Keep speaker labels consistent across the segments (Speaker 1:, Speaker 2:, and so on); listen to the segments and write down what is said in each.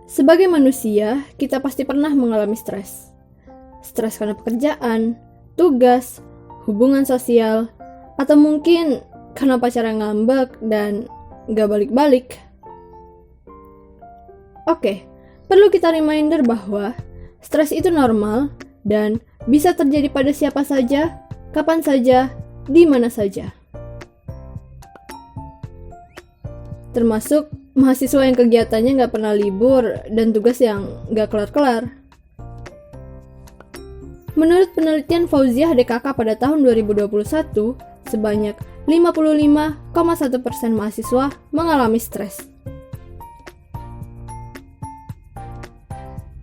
Speaker 1: Sebagai manusia, kita pasti pernah mengalami stres. Stres karena pekerjaan, tugas, hubungan sosial, atau mungkin karena pacar yang ngambek dan gak balik-balik. Oke, perlu kita reminder bahwa stres itu normal dan bisa terjadi pada siapa saja, kapan saja, di mana saja. Termasuk mahasiswa yang kegiatannya gak pernah libur dan tugas yang gak kelar-kelar. Menurut penelitian Fauziah DKK pada tahun 2021, sebanyak 55,1% mahasiswa mengalami stres.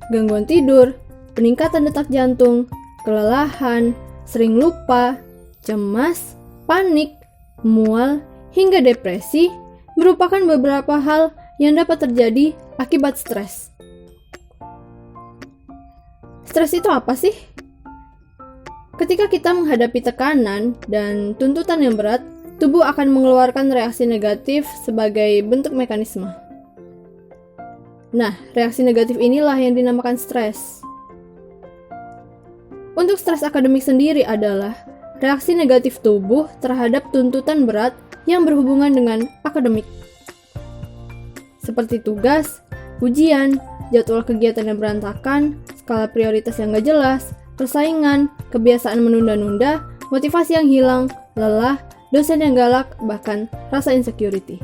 Speaker 1: Gangguan tidur, peningkatan detak jantung, kelelahan, sering lupa, cemas, panik, mual, hingga depresi merupakan beberapa hal yang dapat terjadi akibat stres. Stres itu apa sih? Ketika kita menghadapi tekanan dan tuntutan yang berat, tubuh akan mengeluarkan reaksi negatif sebagai bentuk mekanisme. Nah, reaksi negatif inilah yang dinamakan stres. Untuk stres akademik sendiri adalah reaksi negatif tubuh terhadap tuntutan berat yang berhubungan dengan akademik. Seperti tugas, ujian, jadwal kegiatan yang berantakan, skala prioritas yang gak jelas, persaingan, kebiasaan menunda-nunda, motivasi yang hilang, lelah, dosen yang galak, bahkan rasa insecurity.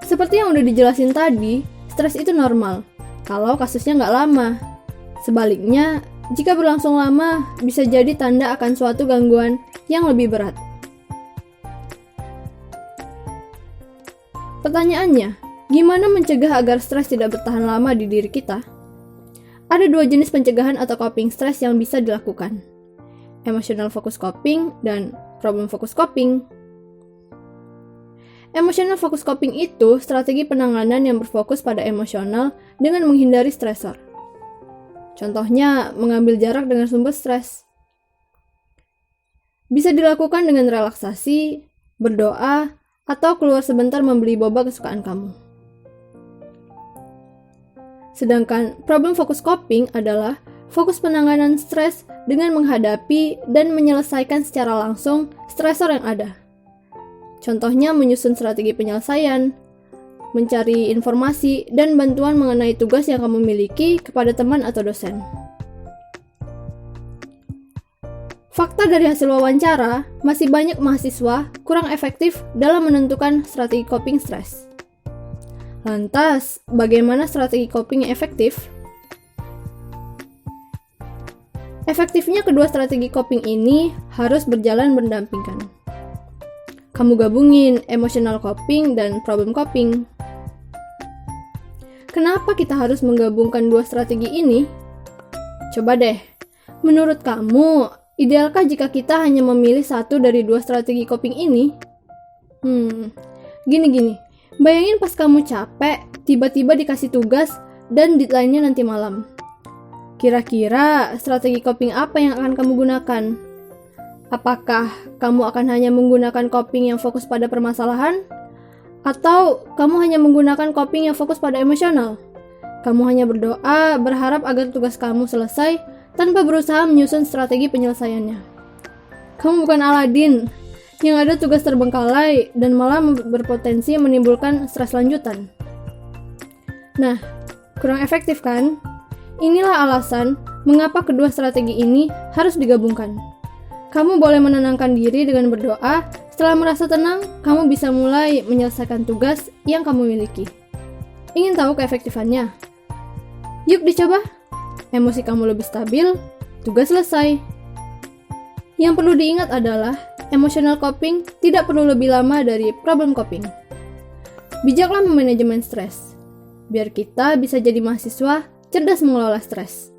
Speaker 1: Seperti yang udah dijelasin tadi, stres itu normal kalau kasusnya nggak lama. Sebaliknya, jika berlangsung lama, bisa jadi tanda akan suatu gangguan yang lebih berat. Pertanyaannya, gimana mencegah agar stres tidak bertahan lama di diri kita? Ada dua jenis pencegahan atau coping stres yang bisa dilakukan. Emotional focus coping dan problem focus coping. Emotional focus coping itu strategi penanganan yang berfokus pada emosional dengan menghindari stresor. Contohnya, mengambil jarak dengan sumber stres. Bisa dilakukan dengan relaksasi, berdoa, atau keluar sebentar membeli boba kesukaan kamu. Sedangkan problem focus coping adalah fokus penanganan stres dengan menghadapi dan menyelesaikan secara langsung stresor yang ada. Contohnya menyusun strategi penyelesaian, mencari informasi, dan bantuan mengenai tugas yang kamu miliki kepada teman atau dosen. Fakta dari hasil wawancara, masih banyak mahasiswa kurang efektif dalam menentukan strategi coping stres. Lantas, bagaimana strategi coping yang efektif? Efektifnya kedua strategi coping ini harus berjalan berdampingan. Kamu gabungin emotional coping dan problem coping. Kenapa kita harus menggabungkan dua strategi ini? Coba deh, menurut kamu, idealkah jika kita hanya memilih satu dari dua strategi coping ini? Gini. Bayangin pas kamu capek, tiba-tiba dikasih tugas dan deadline-nya nanti malam. Kira-kira strategi coping apa yang akan kamu gunakan? Apakah kamu akan hanya menggunakan coping yang fokus pada permasalahan? Atau kamu hanya menggunakan coping yang fokus pada emosional? Kamu hanya berdoa, berharap agar tugas kamu selesai tanpa berusaha menyusun strategi penyelesaiannya. Kamu bukan Aladin yang ada tugas terbengkalai dan malah berpotensi menimbulkan stres lanjutan. Nah, kurang efektif kan? Inilah alasan mengapa kedua strategi ini harus digabungkan. Kamu boleh menenangkan diri dengan berdoa. Setelah merasa tenang, kamu bisa mulai menyelesaikan tugas yang kamu miliki. Ingin tahu keefektifannya? Yuk dicoba. Emosi kamu lebih stabil, tugas selesai. Yang perlu diingat adalah, emotional coping tidak perlu lebih lama dari problem coping. Bijaklah memanajemen stres, biar kita bisa jadi mahasiswa cerdas mengelola stres.